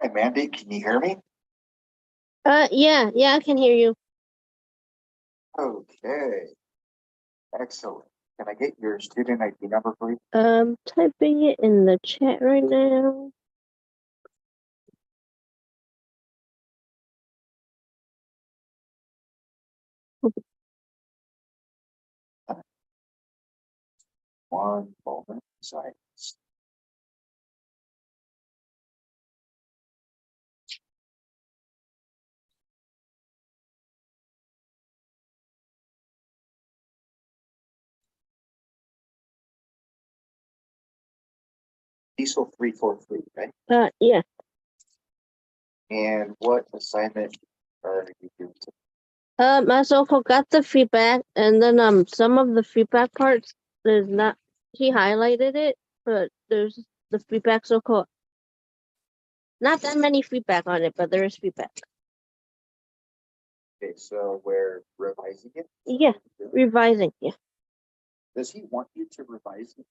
Hi, Mandy, can you hear me? Yeah, I can hear you. Okay, excellent. Can I get your student ID number, please? Typing it in the chat right now. One moment, silence. TESL 343, right? Yeah. And what assignment are you doing today? I also got the feedback, and then some of the feedback parts there's not. He highlighted it, but there's the feedback so-called. Not that many feedback on it, but there is feedback. Okay, so we're revising it? Yeah, revising. Yeah. Does he want you to revise it?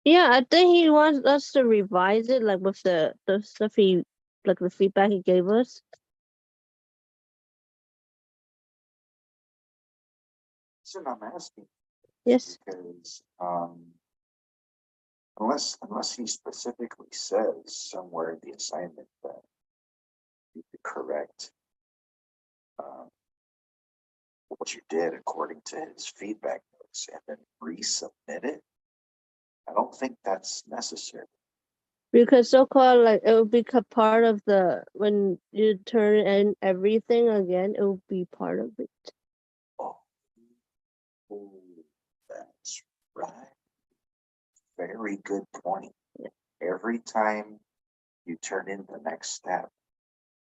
Yeah, I think he wants us to revise it, like with the stuff like the feedback he gave us. So I'm asking. Yes. Because unless he specifically says somewhere in the assignment that you could correct um, what you did according to his feedback notes and then resubmit it, I don't think that's necessary. Because so-called like it will be part of the when you turn in everything again, it will be part of it. Oh, that's right. Very good point. Yeah. Every time you turn in the next step,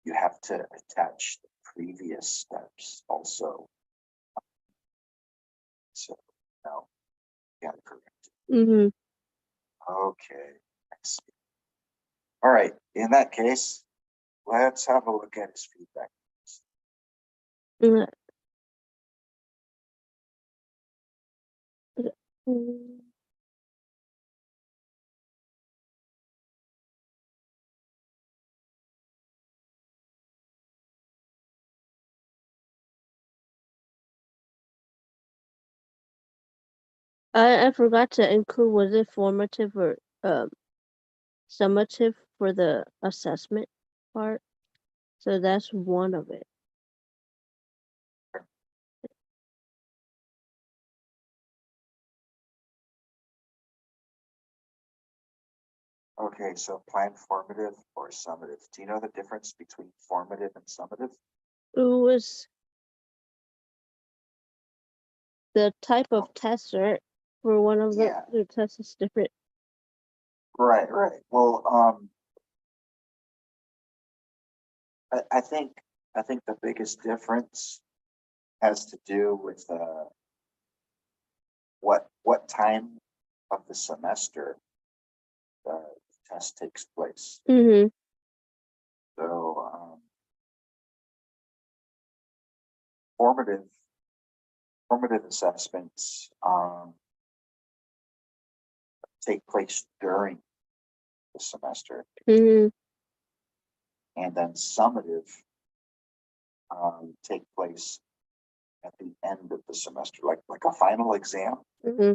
you have to attach the previous steps also. So no, you got it correct. Mm-hmm. Okay, I see. All right, in that case, let's have a look at his feedback. Mm-hmm. I forgot to include, was it formative or summative for the assessment part? So that's one of it. Okay, so plan formative or summative. Do you know the difference between formative and summative? It was the type of test, right? For one of the tests is different. Right. Well, I think the biggest difference has to do with what time of the semester the test takes place. Mm-hmm. So formative assessments take place during the semester, Mm-hmm. and then summative take place at the end of the semester, like a final exam. Mm-hmm.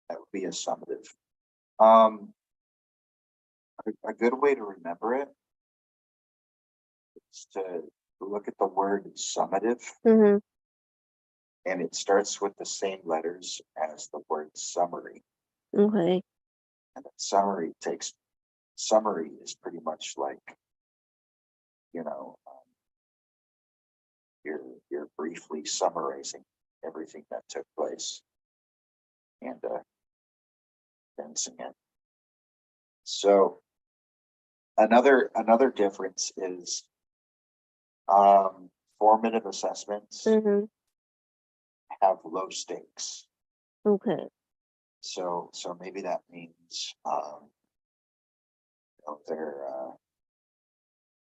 That would be a summative. Um, a good way to remember it is to look at the word summative, Mm-hmm. and it starts with the same letters as the word summary. Okay. And that summary is pretty much like, you know, you're briefly summarizing everything that took place and condensing it. So another difference is formative assessments Mm-hmm. have low stakes. Okay. So maybe that means you know,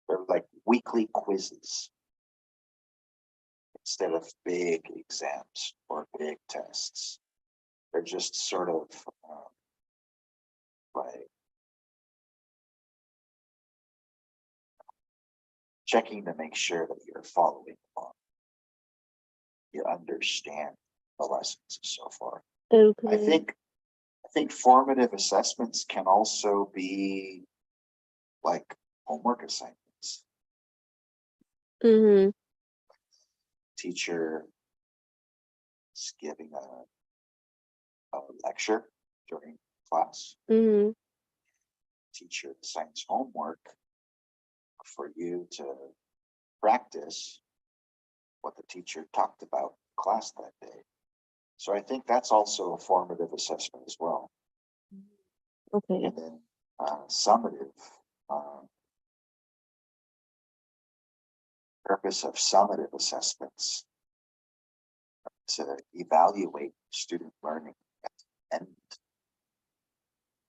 they're like weekly quizzes instead of big exams or big tests. They're just sort of like checking to make sure that you're following along. You understand the lessons so far. Okay. I think formative assessments can also be like homework assignments. Mm-hmm. Teacher is giving a lecture during class. Mm-hmm. Teacher assigns homework for you to practice what the teacher talked about in class that day. So I think that's also a formative assessment as well. Okay. And then summative. Purpose of summative assessments to evaluate student learning at the end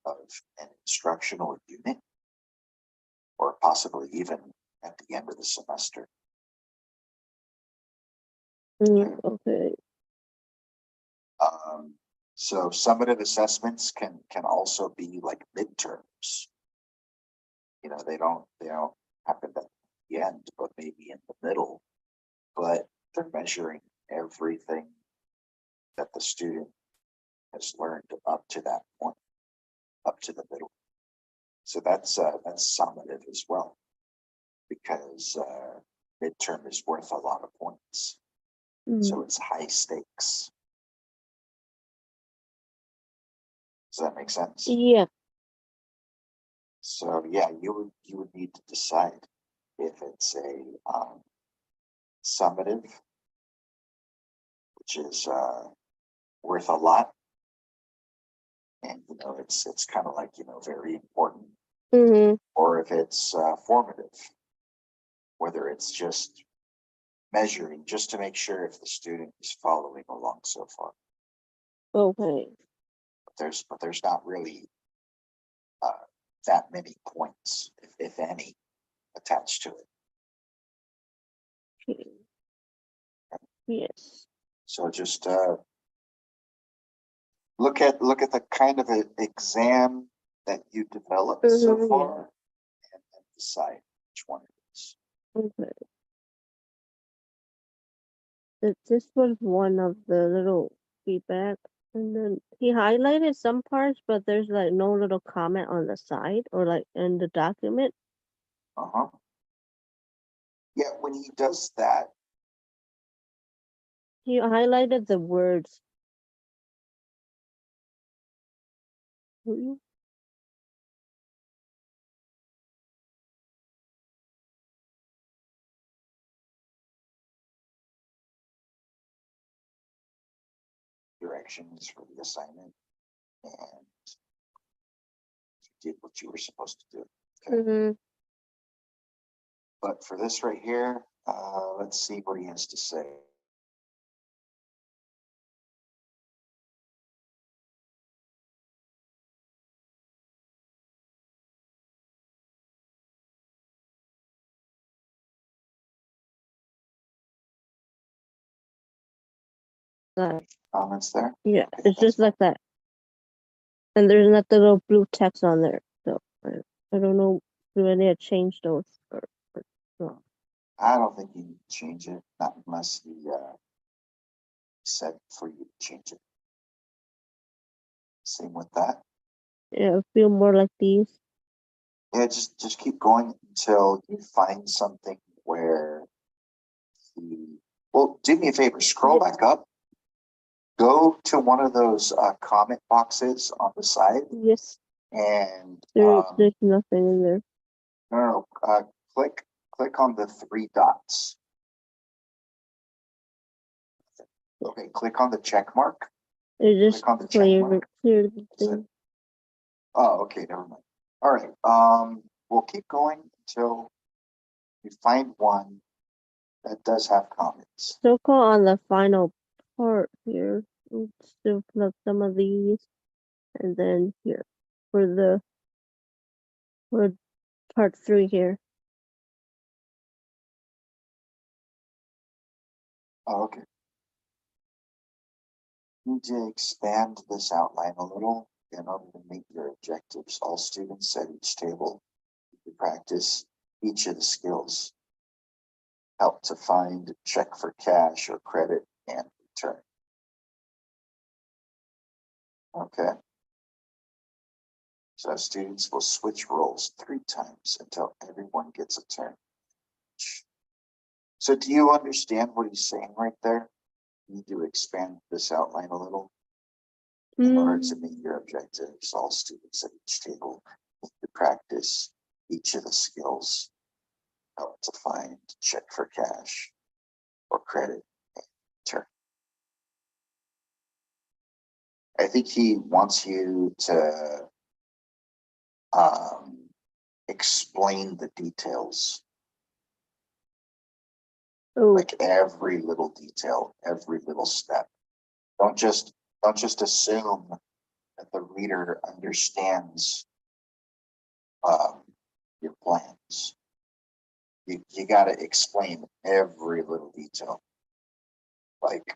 of an instructional unit, or possibly even at the end of the semester. Okay. So summative assessments can also be like midterms. You know, they don't happen at the end, but maybe in the middle. But they're measuring everything that the student has learned up to that point, up to the middle. So that's summative as well, because midterm is worth a lot of points. So it's high stakes. Does that make sense? Yeah. So yeah, you would need to decide if it's a summative, which is worth a lot, and you know it's kind of like, you know, very important, or if it's formative, whether it's just measuring just to make sure if the student is following along so far. Okay. But there's not really that many points, if any, attached to it. Okay. Yes. So just look at the kind of an exam that you developed so far, and decide which one it is. Okay. This was one of the little feedback, and then he highlighted some parts, but there's like no little comment on the side or like in the document. Yeah, when he does that, He highlighted the words. directions for the assignment, and you did what you were supposed to do. Okay. But for this right here, let's see what he has to say. Comments there? Yeah, Okay, it's just like that. And there's not the little blue text on there. So I don't know if any had changed those or no. I don't think you need to change it, not unless he said for you to change it. Same with that. Yeah, I feel more like these. Yeah, just keep going until you find something where he. Well, do me a favor, scroll back up. Go to one of those comment boxes on the side. Yes. And There's nothing in there. No, click on the three dots. Okay, click on the check mark. It just Click on the check mark. cleared the thing. Oh, okay, never mind. All right, we'll keep going until you find one that does have comments. Circle on the final part here. Still plug some of these, and then here for part 3 here. Oh, okay. You need to expand this outline a little in order to meet your objectives. All students at each table to practice each of the skills help to find, check for cash or credit, and return. Okay. So students will switch roles 3 times until everyone gets a turn. So do you understand what he's saying right there? You need to expand this outline a little. In order to meet your objectives, all students at each table need to practice each of the skills, help to find, check for cash or credit, and return. I think he wants you to explain the details, like every little detail, every little step. Don't just assume that the reader understands your plans. You got to explain every little detail, like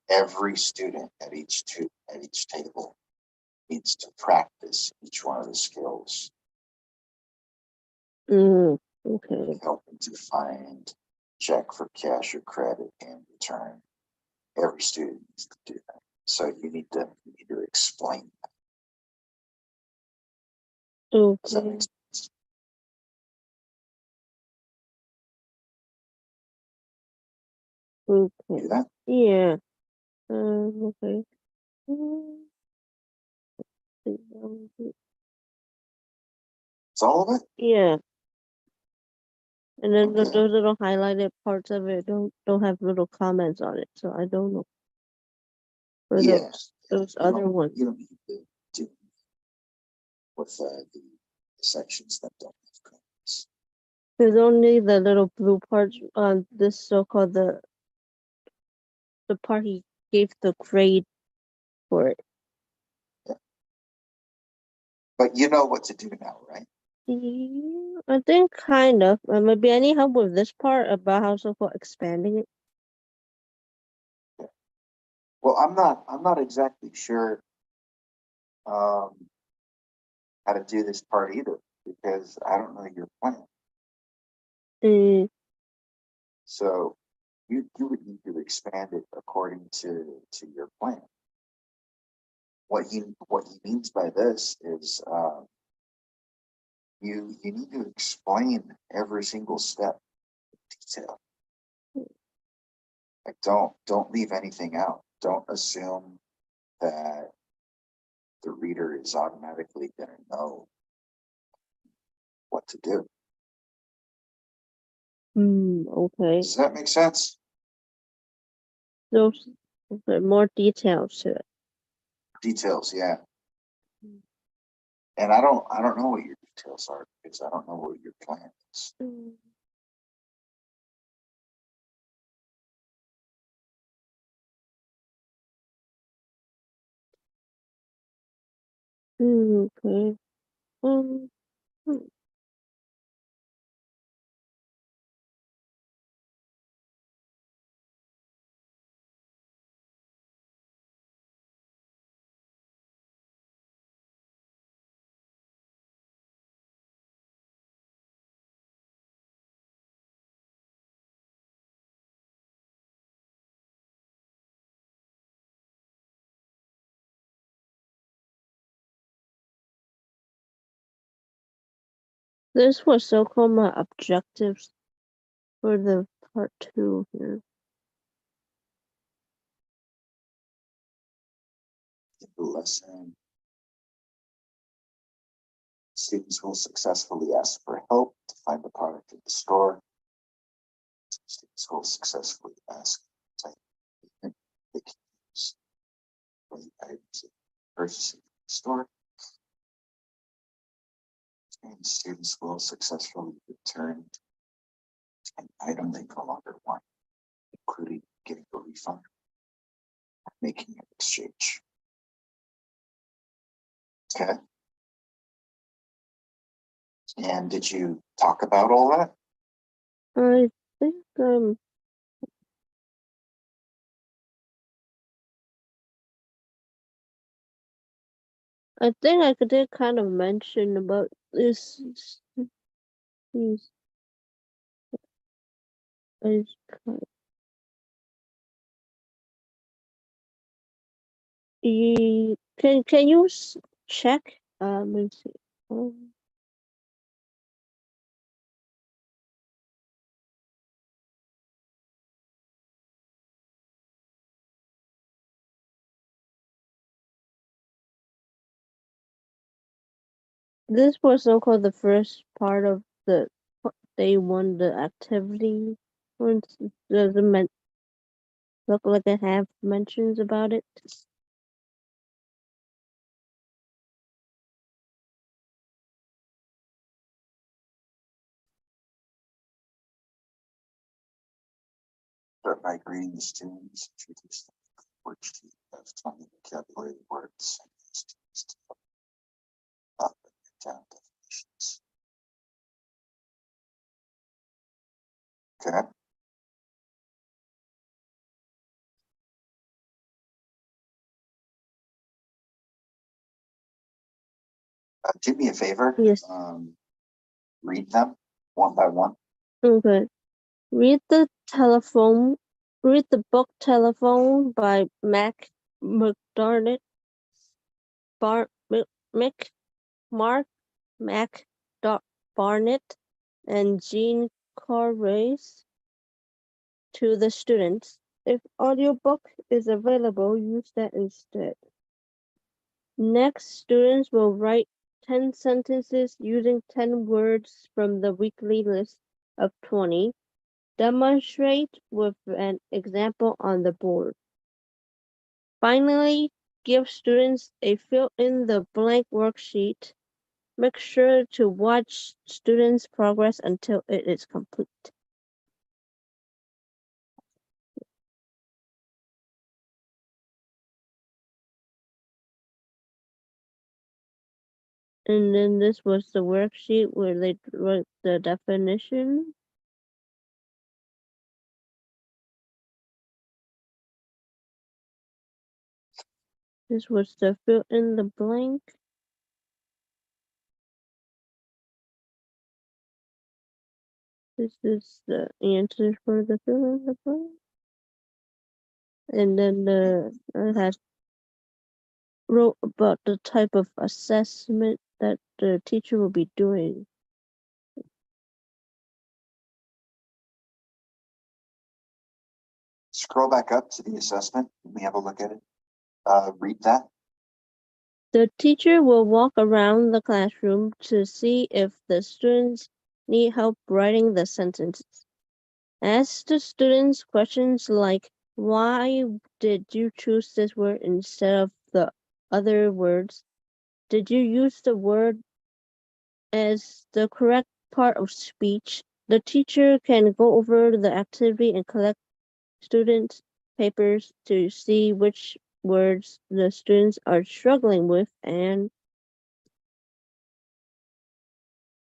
every student at each table needs to practice each one of the skills. Okay. Helping to find, check for cash or credit, and return. Every student needs to do that. So you need to explain that. Does that make sense? Okay. Do that? Yeah. Okay. It's all of it? Yeah. And then Okay. those little highlighted parts of it don't have little comments on it, so I don't know. For those other ones. You don't need to do with the sections that don't have comments. There's only the little blue parts on this so-called the part he gave the grade for it. Yeah. But you know what to do now, right? Yeah, I think kind of. Maybe I need help with this part about how so-called expanding it. Yeah. Well, I'm not exactly sure how to do this part either, because I don't know your plan. So you would need to expand it according to your plan. What he means by this is you need to explain every single step in detail. Like don't leave anything out. Don't assume that the reader is automatically going to know what to do. Okay. Does that make sense? Those more details to it. Details, yeah. And I don't know what your details are, because I don't know what your plan is. Okay. This was so-called my objectives for the part 2 here. The lesson. Students will successfully ask for help to find the product in the store. Students will successfully ask to they can use for the items purchasing in the store. And students will successfully return an item they no longer want, including getting a refund or making an exchange. Okay. And did you talk about all that? I think I did kind of mention about this. Can you check? Let me see. This was so-called the first part of the day one, the activity. Doesn't look like I have mentions about it. Start by greeting the students, introduce them to the worksheet of 20 vocabulary words, and the students to up and down definitions. Okay. Do me a favor. Yes. Read them one by one. Okay. Read the book Telephone by Mac McDarnett, Mark Mac Barnett, and Jean Corrace to the students. If audiobook is available, use that instead. Next, students will write 10 sentences using 10 words from the weekly list of 20. Demonstrate with an example on the board. Finally, give students a fill-in-the-blank worksheet. Make sure to watch students' progress until it is complete. And then this was the worksheet where they wrote the definition. This was the fill in the blank. This is the answer for the fill in the blank. And then I had wrote about the type of assessment that the teacher will be doing. Scroll back up to the assessment. Let me have a look at it. Read that. The teacher will walk around the classroom to see if the students need help writing the sentences. Ask the students questions like, why did you choose this word instead of the other words? Did you use the word as the correct part of speech? The teacher can go over the activity and collect students' papers to see which words the students are struggling with and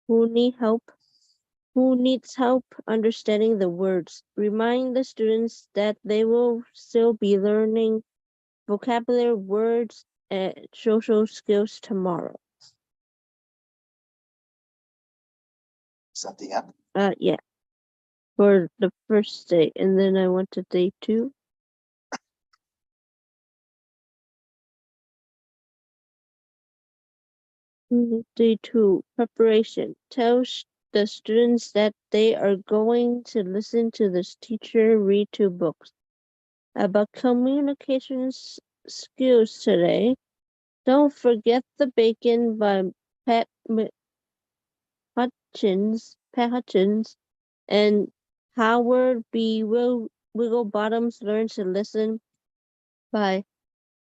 who needs help understanding the words. Remind the students that they will still be learning vocabulary, words, and social skills tomorrow. Is that the end? Yeah. For the first day, and then I went to day 2. Day 2, preparation. Tell the students that they are going to listen to this teacher read 2 books about communications skills today. Don't forget The Bacon by Pat Hutchins, and Howard B. Wigglebottom's Learn to Listen by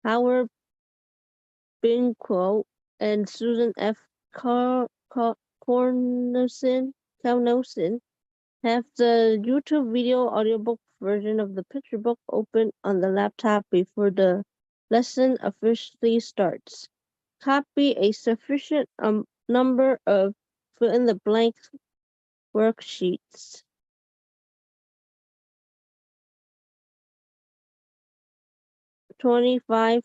Howard Binquo and Susan F. Cornelison have the YouTube video audiobook version of the picture book open on the laptop before the lesson officially starts. Copy a sufficient number of fill-in-the-blank worksheets. 25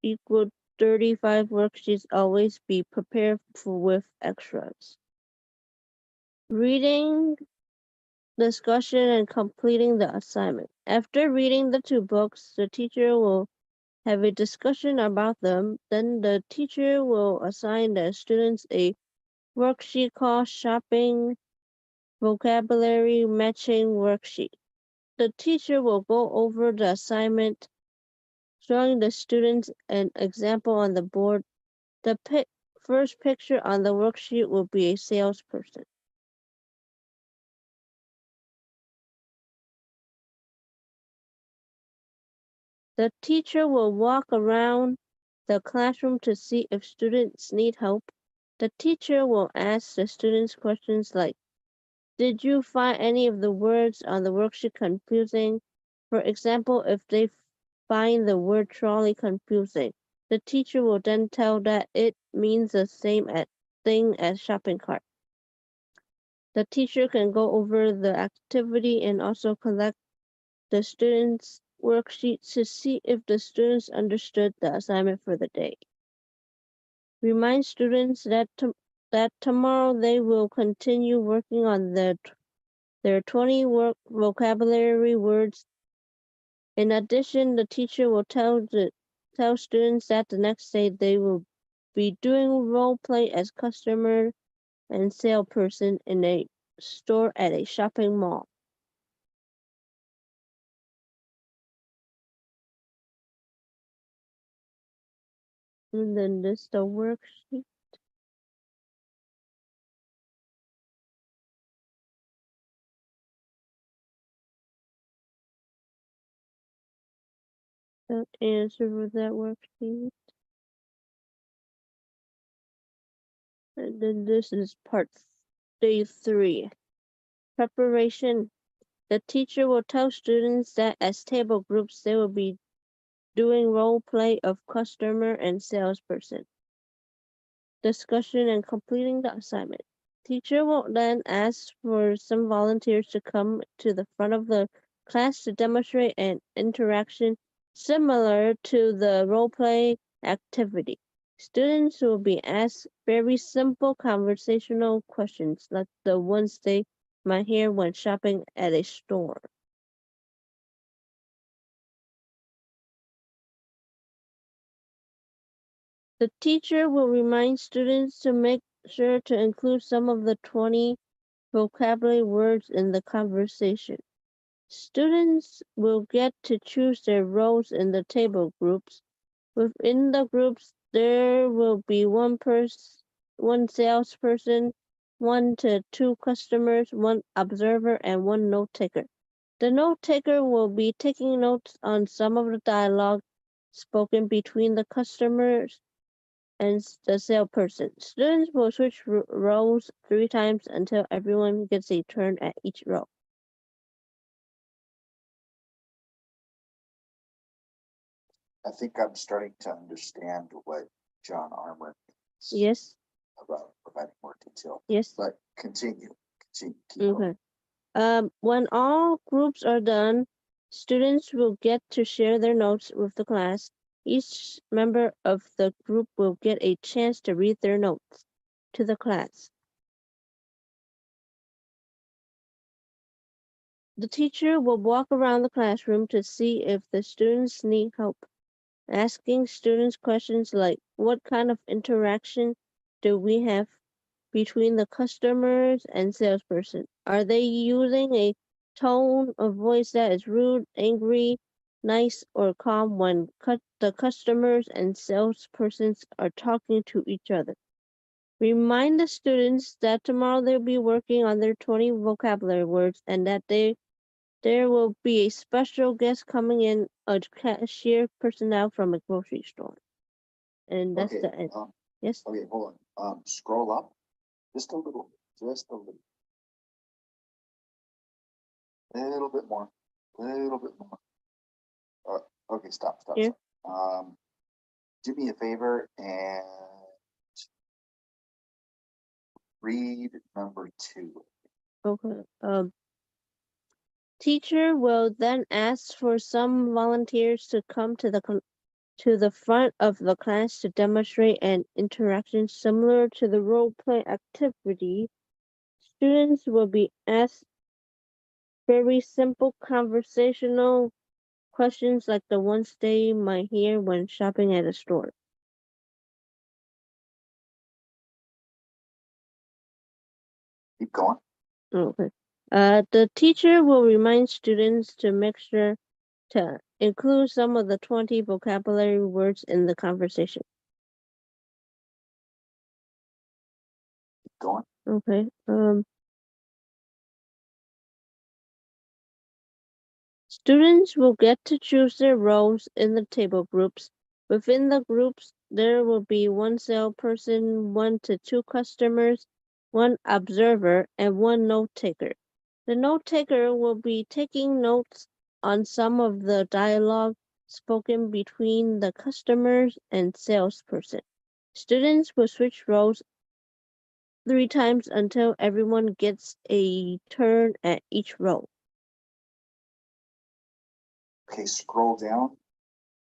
equal 35 worksheets. Always be prepared with extras. Reading discussion and completing the assignment. After reading the two books, the teacher will have a discussion about them. Then the teacher will assign the students a worksheet called Shopping Vocabulary Matching Worksheet. The teacher will go over the assignment, showing the students an example on the board. The first picture on the worksheet will be a salesperson. The teacher will walk around the classroom to see if students need help. The teacher will ask the students questions like, did you find any of the words on the worksheet confusing? For example, if they find the word trolley confusing, the teacher will then tell that it means the same thing as shopping cart. The teacher can go over the activity and also collect the students' worksheets to see if the students understood the assignment for the day. Remind students that tomorrow they will continue working on their 20 vocabulary words. In addition, the teacher will tell students that the next day they will be doing role play as customer and salesperson in a store at a shopping mall. And then this is the worksheet. That answer for that worksheet. And then this is part day 3. Preparation. The teacher will tell students that as table groups they will be doing role play of customer and salesperson. Discussion and completing the assignment. Teacher will then ask for some volunteers to come to the front of the class to demonstrate an interaction similar to the role play activity. Students will be asked very simple conversational questions like the ones they might hear when shopping at a store. The teacher will remind students to make sure to include some of the 20 vocabulary words in the conversation. Students will get to choose their roles in the table groups. Within the groups, there will be one salesperson, 1 to 2 customers, 1 observer, and 1 note taker. The note taker will be taking notes on some of the dialogue spoken between the customers and the salesperson. Students will switch roles 3 times until everyone gets a turn at each role. I think I'm starting to understand what John Armour means Yes, about providing more detail, yes. but continue, keep going. Okay. When all groups are done, students will get to share their notes with the class. Each member of the group will get a chance to read their notes to the class. The teacher will walk around the classroom to see if the students need help, asking students questions like, what kind of interaction do we have between the customers and salesperson? Are they using a tone of voice that is rude, angry, nice, or calm when the customers and salespersons are talking to each other? Remind the students that tomorrow they'll be working on their 20 vocabulary words and that there will be a special guest coming in, a cashier personnel from a grocery store. And that's Okay, the end. Yes? okay, hold on. Scroll up just a little, little bit more, little bit more. Okay, stop. Here? Do me a favor and read number 2. Okay. Teacher will then ask for some volunteers to come to the front of the class to demonstrate an interaction similar to the role play activity. Students will be asked very simple conversational questions like the ones they might hear when shopping at a store. Keep going. Okay. The teacher will remind students to make sure to include some of the 20 vocabulary words in the conversation. Keep going. Okay. Students will get to choose their roles in the table groups. Within the groups, there will be one salesperson, 1 to 2 customers, 1 observer, and 1 note taker. The note taker will be taking notes on some of the dialogue spoken between the customers and salesperson. Students will switch roles 3 times until everyone gets a turn at each role. Okay, scroll down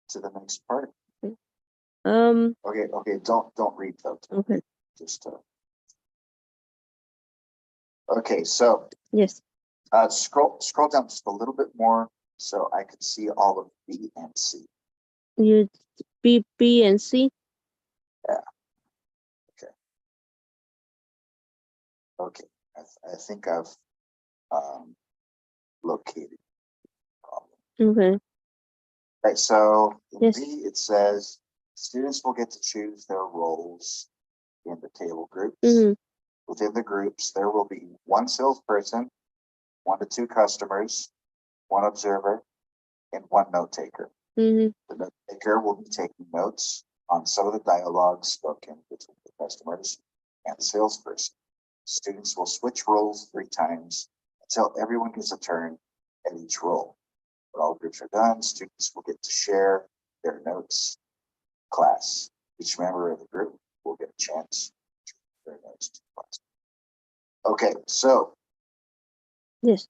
to the next part. Okay, don't read though. Okay. Just okay, so Yes. scroll down just a little bit more so I can see all of B and C. You B and C. Yeah. Okay. I think I've located the problem. Okay. Right, so in Yes. B it says students will get to choose their roles in the table groups. Mm-hmm. Within the groups, there will be 1 salesperson, 1 to 2 customers, 1 observer, and 1 note taker. Mm-hmm. The note taker will be taking notes on some of the dialogue spoken between the customers and the salesperson. Students will switch roles 3 times until everyone gets a turn at each role. When all groups are done, students will get to share their notes in class. Each member of the group will get a chance to share their notes to class. Okay, so Yes.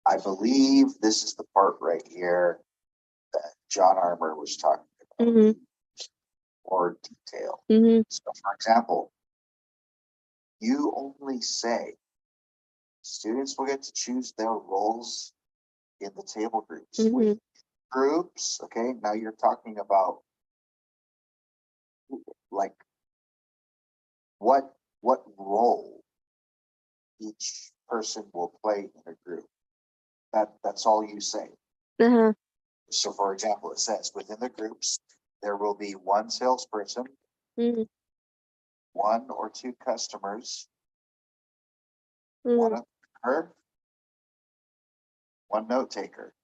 I believe this is the part right here that John Armour was talking about. Mm-hmm. More detail. Mm-hmm. So, for example, you only say students will get to choose their roles in the table groups. Mm-hmm. With groups, okay, now you're talking about like what role each person will play in a group. That's all you say. Uh-huh. So for example, it says within the groups there will be 1 salesperson, Mm-hmm. 1 or 2 customers, Mm-hmm. 1 observer, 1 note taker.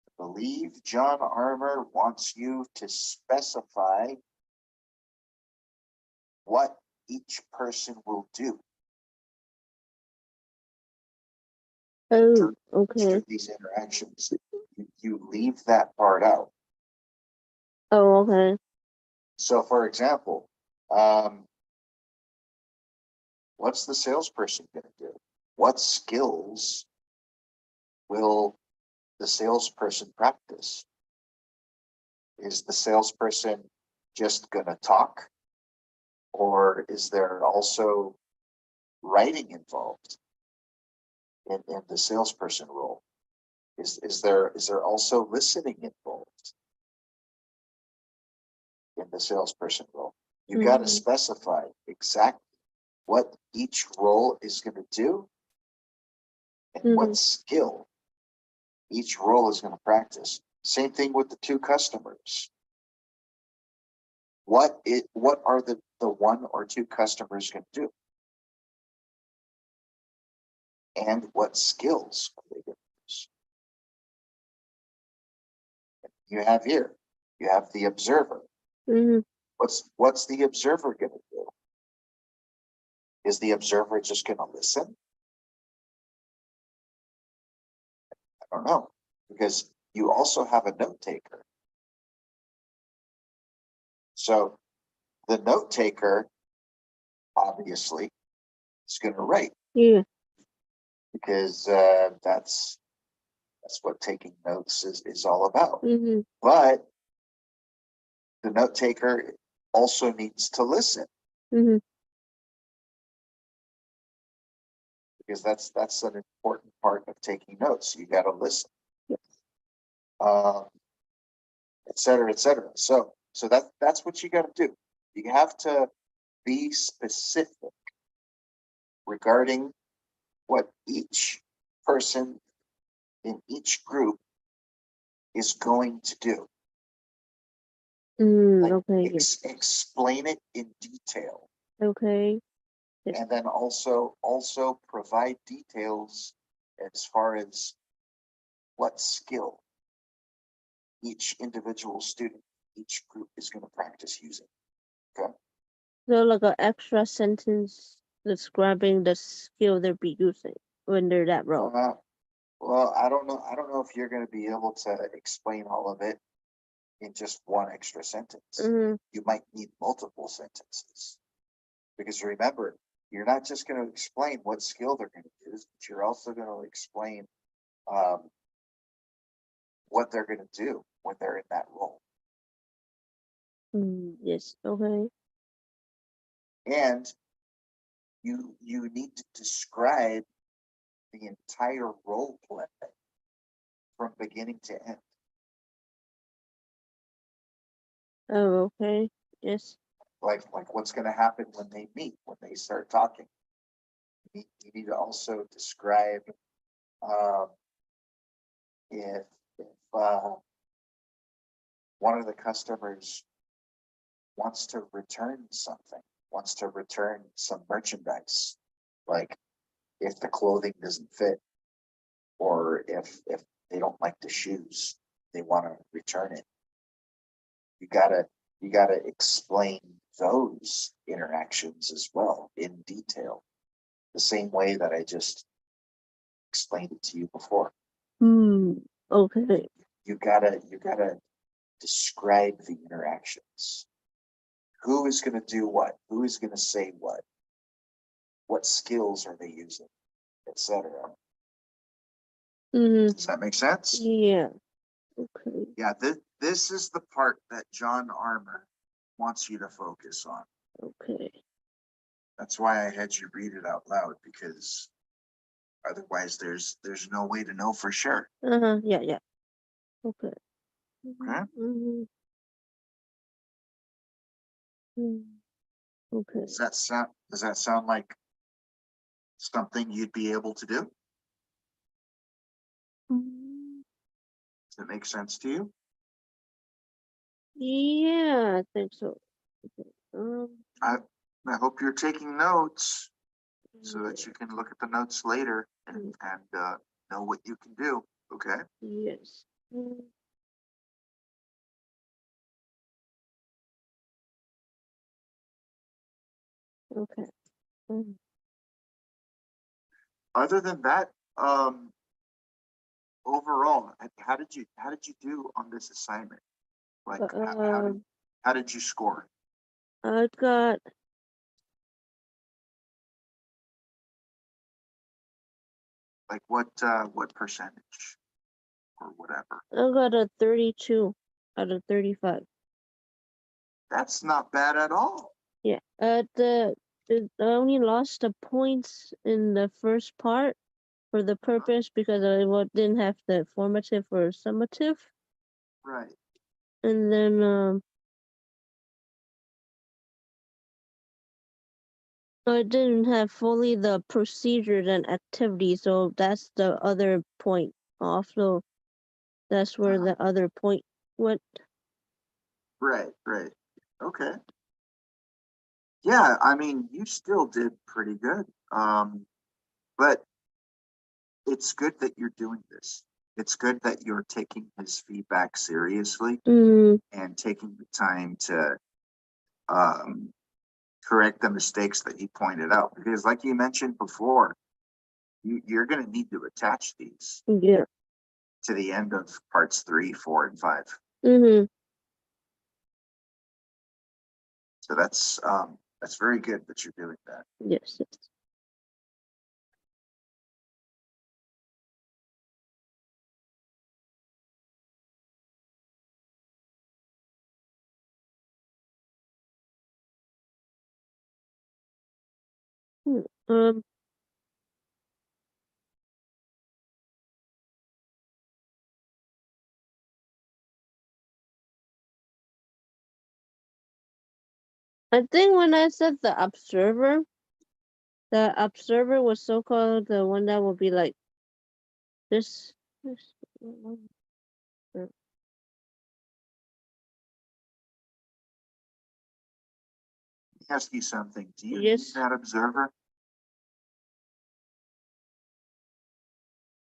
I believe John Armour wants you to specify what each person will do Oh, okay. through these interactions. You leave that part out. Oh, okay. So for example, what's the salesperson going to do? What skills will the salesperson practice? Is the salesperson just going to talk? Or is there also writing involved in the salesperson role? Is there also listening involved in the salesperson role? You got to specify exactly what each role is going to do and what skill each role is going to practice. Same thing with the 2 customers. What are the 1 or 2 customers going to do? And what skills are they going to use? You have here, you have the observer. Mm-hmm. What's the observer going to do? Is the observer just going to listen? I don't know, because you also have a note taker. So the note taker obviously is going to write. Yeah. Because that's what taking notes is all about. Mm-hmm. But the note taker also needs to listen. Mm-hmm. because that's an important part of taking notes. You got to listen, Yes. et cetera, et cetera. So that's what you got to do. You have to be specific regarding what each person in each group is going to do. Like, Okay. Yes. explain it in detail, Okay. Yes. and then also provide details as far as what skill each individual student, each group is going to practice using. Okay. So like an extra sentence describing the skill they'll be using when they're that role. Well, I don't know. I don't know if you're going to be able to explain all of it in just one extra sentence. Mm-hmm. You might need multiple sentences, because remember, you're not just going to explain what skill they're going to use, but you're also going to explain what they're going to do when they're in that role. Yes. Okay. And you need to describe the entire role play from beginning to end. Oh, okay. Yes. Like what's going to happen when they meet, when they start talking. You need to also describe if one of the customers wants to return something, wants to return some merchandise, like if the clothing doesn't fit, or if they don't like the shoes, they want to return it. You gotta explain those interactions as well in detail, the same way that I just explained it to you before. Okay. You gotta describe the interactions. Who is going to do what? Who is going to say what? What skills are they using, etc. Does that make sense? Yeah. Okay. Yeah, this is the part that John Armour wants you to focus on. Okay. That's why I had you read it out loud, because otherwise there's no way to know for sure. Yeah. Yeah. Okay. Okay. Okay. Does that sound like something you'd be able to do? Does it make sense to you? Yeah, I think so. Okay. I hope you're taking notes so that you can look at the notes later and know what you can do. Okay. Yes. Okay. Other than that, overall, how did you do on this assignment? Like, how did you score? I got Like what percentage or whatever? a 32 out of 35. That's not bad at all. Yeah. I only lost the points in the first part for the purpose because I didn't have the formative or summative, Right. and then I didn't have fully the procedures and activities, so that's the other point off. So that's where the other point went. Right. Okay. Yeah, I mean, you still did pretty good. But it's good that you're doing this. It's good that you're taking his feedback seriously and taking the time to correct the mistakes that he pointed out. Because like you mentioned before, you're going to need to attach these Yeah. to the end of parts 3, 4, and 5. So that's very good that you're doing that. Yes. I think when I said the observer was so-called the one that will be like this. Let me ask you something. Do you Yes. need that observer?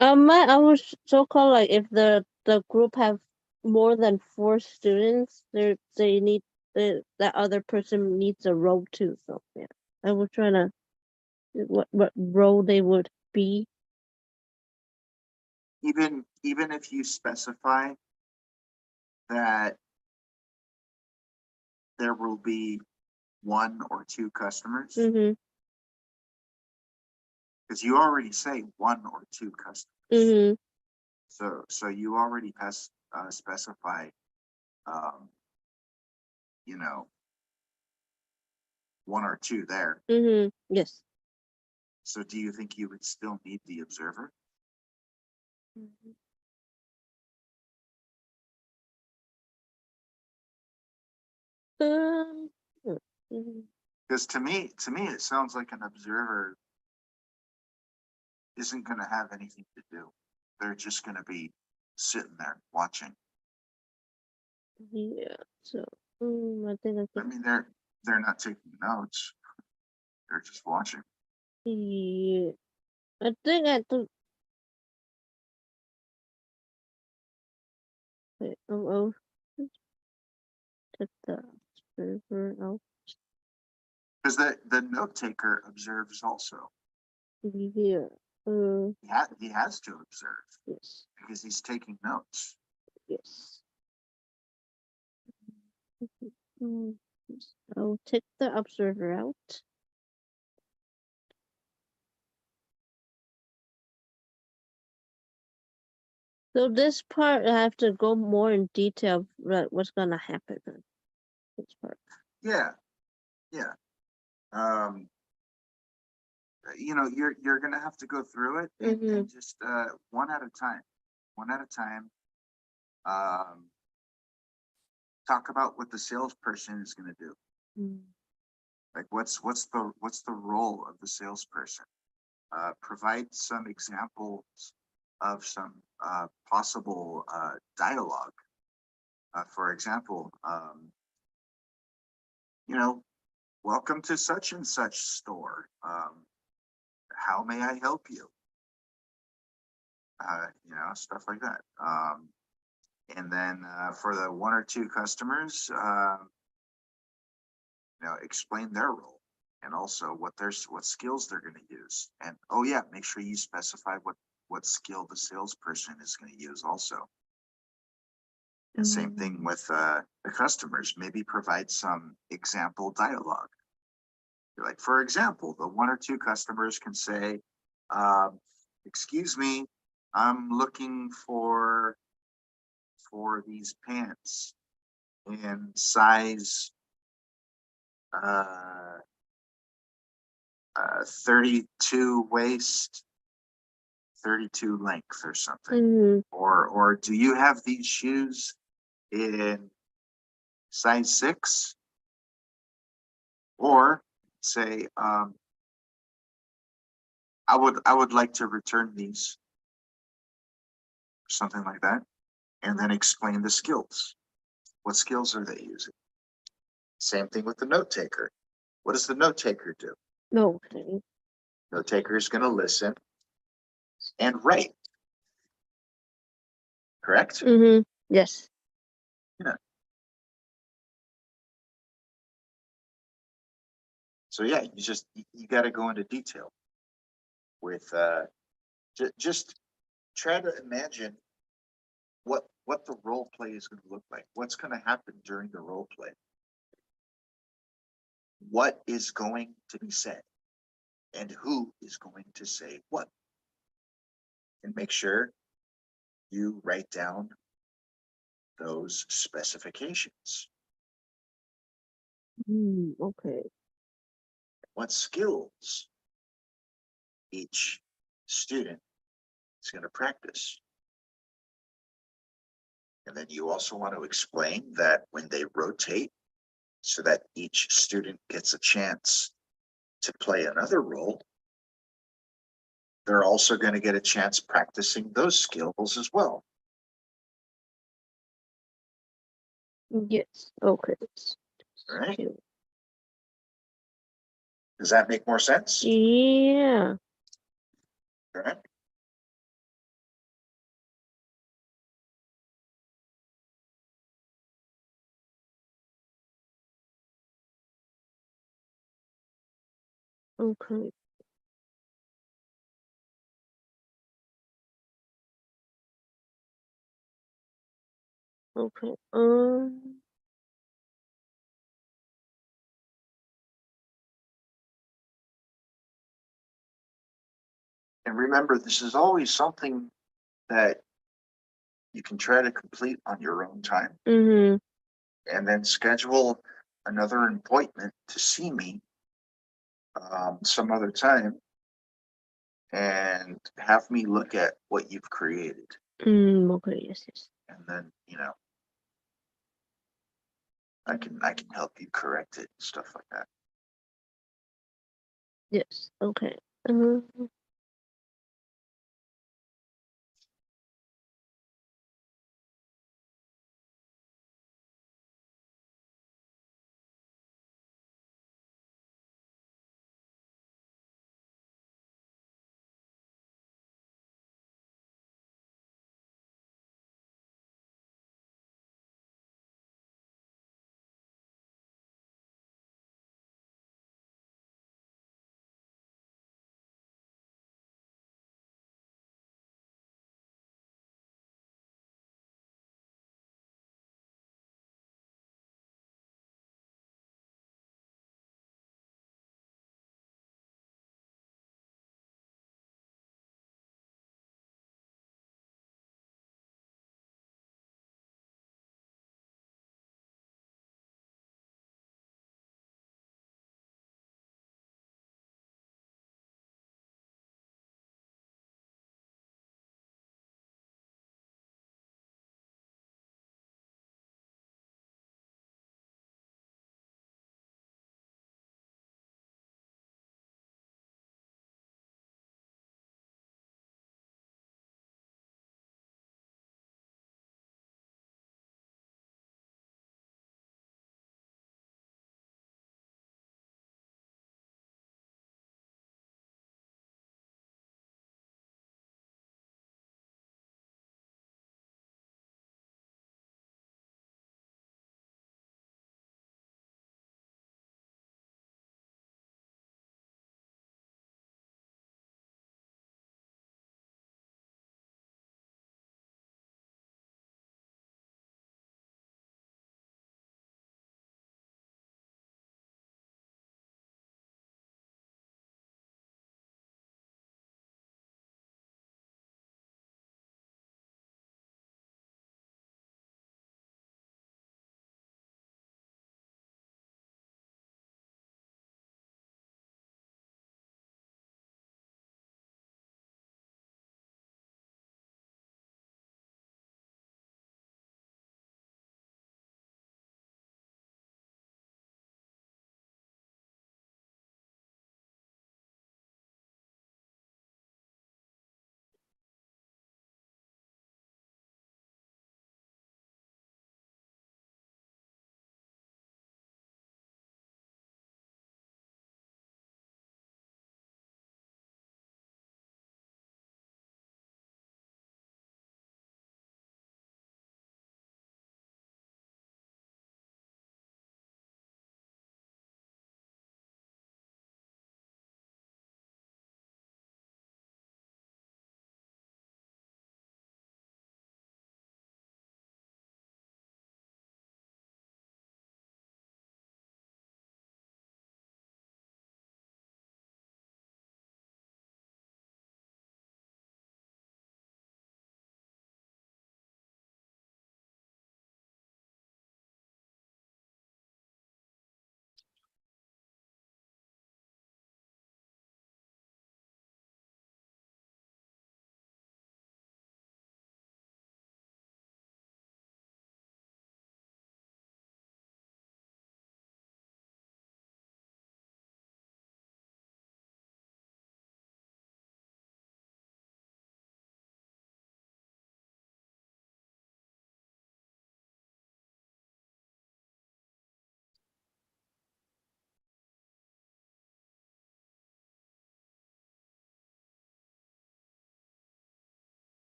I was so-called like if the group have more than 4 students, they need that other person needs a role too. So yeah, I was trying to what role they would be. Even if you specify that there will be 1 or 2 customers, Mm-hmm. because you already say 1 or 2 customers. Mm-hmm. So you already has specify, you know, 1 or 2 there. Mm-hmm. Yes. So do you think you would still need the observer? Um. mhm. Because to me, it sounds like an observer isn't going to have anything to do. They're just going to be sitting there watching. Yeah. So I think I mean, they're not taking notes. They're just watching. yeah. I think I took. Wait, I'll take the server out. Because the note taker observes also. Yeah. He has to observe Yes. because he's taking notes. Yes. Yes. I'll take the observer out. So this part, I have to go more in detail. What's gonna happen in this part? Yeah, yeah. Um, you're gonna have to go through it and just one at a time. One at a time. Um, talk about what the salesperson is gonna do. Like what's the role of the salesperson? Provide some examples of some possible dialogue. For example, welcome to such and such store. How may I help you? Stuff like that. And then for the 1 or 2 customers, explain their role and also what skills they're going to use. And oh yeah, make sure you specify what skill the salesperson is going to use also. And same thing with the customers. Maybe provide some example dialogue. Like, for example, the 1 or 2 customers can say, excuse me, I'm looking for these pants in size 32 waist, 32 length or something. Or do you have these shoes in size 6? Or say, I would like to return these, something like that, and then explain the skills. What skills are they using? Same thing with the note taker. What does the note taker do? No. Okay. Note taker is going to listen and write. Correct? Yes. Yeah. So yeah, you got to go into detail with just try to imagine what the role play is going to look like. What's going to happen during the role play? What is going to be said? And who is going to say what? And make sure you write down those specifications. Okay. What skills each student is going to practice. And then you also want to explain that when they rotate so that each student gets a chance to play another role, they're also going to get a chance practicing those skills as well. Yes. Okay. Right? Does that make more sense? Yeah. Right? Okay. Okay. And remember, this is always something that you can try to complete on your own time, Mm-hmm. and then schedule another appointment to see me some other time and have me look at what you've created. Okay. Yes. Yes. And then, I can help you correct it and stuff like that. Yes. Okay. Uh,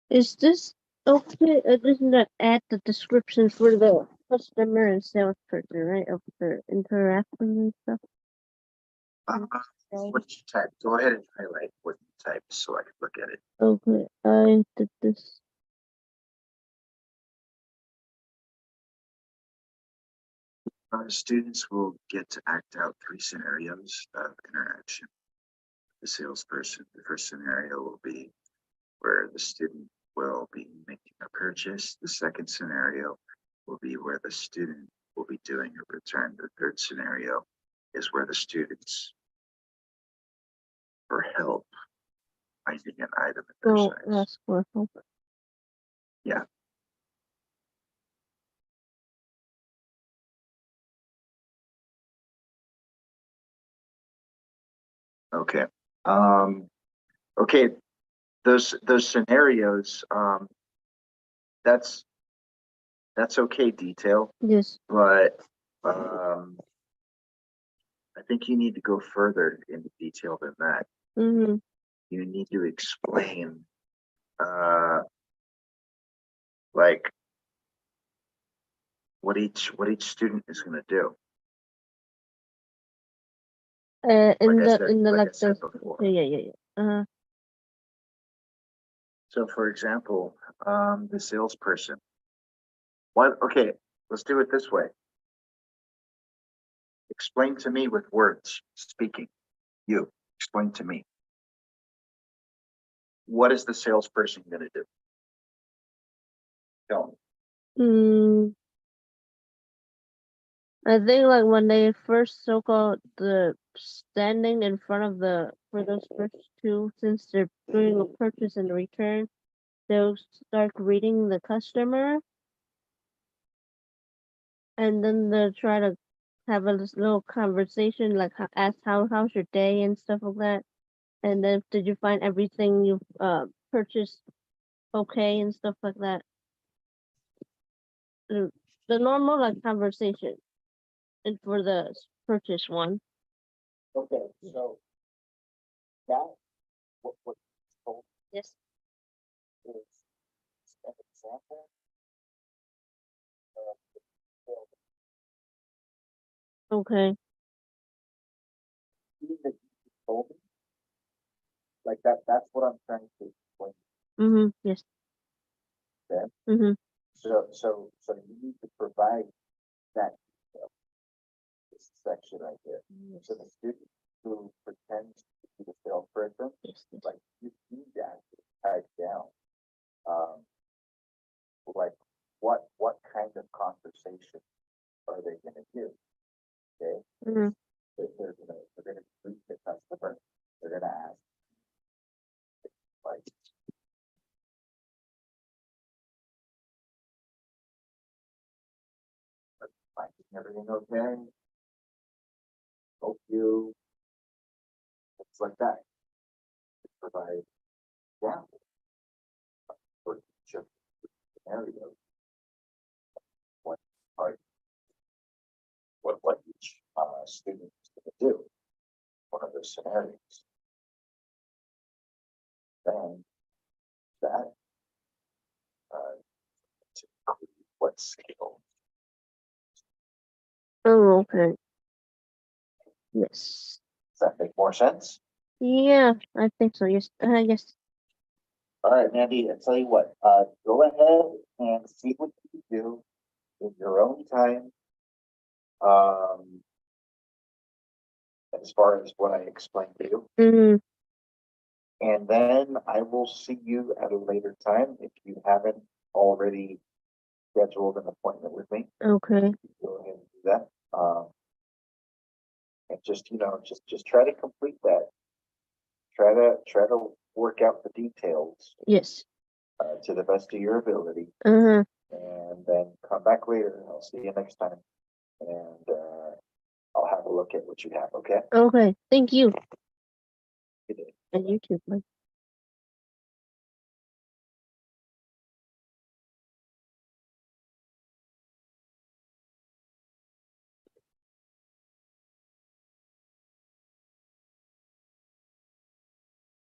Is this okay? Doesn't that add the description for the customer and salesperson, right? Of the interaction and stuff. What did you type? Go ahead and highlight what you typed so I can look at it. Okay, I did this. Students will get to act out 3 scenarios of interaction. The salesperson, the first scenario will be where the student will be making a purchase. The second scenario will be where the student will be doing a return. The third scenario is where the students, for help, finding an item in their Oh, size. that's for help. Yeah. Okay. Okay. Those scenarios. That's okay. Detail, Yes. but I think you need to go further into detail than that. Mm-hmm. You need to explain, like what each student is going to do. In Like I the said- in the like I like said the before. yeah. So, for example, the salesperson. What? Okay, let's do it this way. Explain to me with words, speaking. You explain to me. What is the salesperson going to do? Tell me. I think like when they first so-called the standing in front of for those first two, since they're doing a purchase and return, they'll start greeting the customer, and then they'll try to have a little conversation, like ask how's your day and stuff like that, and then did you find everything you purchased okay and stuff like that. The normal like conversation, and for the purchase one. Okay, so that what you told Yes. is an example of the sales Okay. that you told me. Like that's what I'm trying to explain. Mm-hmm. Yes. Okay. Mm-hmm. So you need to provide that detail. This section right here. Yes. So the student who pretends to be the salesperson, Yes. Yes. like you need that type down. Like what kind of conversation are they going to do? Okay. Mm-hmm. They're gonna greet the customer. They're gonna ask, like, finding everything okay? Hope you, things like that. Provide examples for each of the scenarios. What are what each student is going to do? One of those scenarios. Then that to include what scale. Oh, okay. Yes. Does that make more sense? Yeah, I think so. Yes. Yes. All right, Mandy, I tell you what, go ahead and see what you can do in your own time. As far as what I explained to you. Mm-hmm. And then I will see you at a later time if you haven't already scheduled an appointment with me. Okay. Go ahead and do that. And just just try to complete that. Try to work out the details Yes. to the best of your ability, Uh-huh. and then come back later. I'll see you next time, and I'll have a look at what you have. Okay. Okay. Thank you. Good day. And you too. Bye.